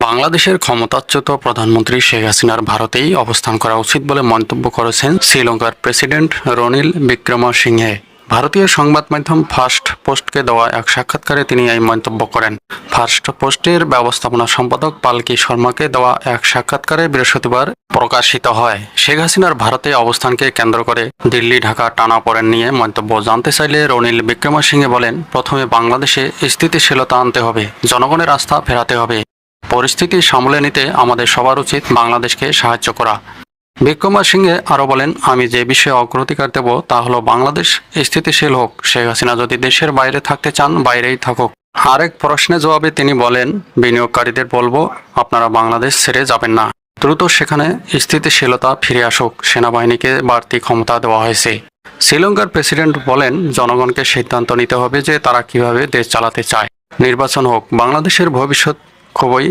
বাংলাদেশের ক্ষমতাচ্যুত প্রধানমন্ত্রী শেখ হাসিনার ভারতেই অবস্থান করা উচিত বলে মন্তব্য করেছেন শ্রীলঙ্কার প্রেসিডেন্ট রনিল বিক্রমসিংহে। ভারতীয় সংবাদ মাধ্যম ফার্স্ট পোস্টকে দেওয়া এক সাক্ষাৎকারে তিনি এই মন্তব্য করেন। ফার্স্ট পোস্টের ব্যবস্থাপনা সম্পাদক পালকি শর্মাকে দেওয়া এক সাক্ষাৎকারে বৃহস্পতিবার প্রকাশিত হয়। শেখ হাসিনার ভারতে অবস্থানকে কেন্দ্র করে দিল্লি ঢাকা টানাপোড়েন নিয়ে মন্তব্য জানতে চাইলে রনিল বিক্রমসিংহে বলেন, প্রথমে বাংলাদেশে স্থিতিশীলতা আনতে হবে, জনগণের আস্থা ফেরাতে হবে। পরিস্থিতি সামলে নিতে আমাদের সবার উচিত বাংলাদেশকে সাহায্য করা। বিক্রমসিংহে আরও বলেন, আমি যে বিষয়ে অগ্রাধিকার দেব তা হলো বাংলাদেশ স্থিতিশীল হোক। শেখ হাসিনা যদি দেশের বাইরে থাকতে চান বাইরেই থাকুক। আরেক প্রশ্নের জবাবে তিনি বলেন, বিনিয়োগকারীদের বলবো আপনারা বাংলাদেশ ছেড়ে যাবেন না, দ্রুত সেখানে স্থিতিশীলতা ফিরে আসুক। সেনাবাহিনীকে বাড়তি ক্ষমতা দেওয়া হয়েছে। শ্রীলঙ্কার প্রেসিডেন্ট বলেন, জনগণকে সিদ্ধান্ত নিতে হবে যে তারা কিভাবে দেশ চালাতে চায়। নির্বাচন হোক, বাংলাদেশের ভবিষ্যৎ খুবই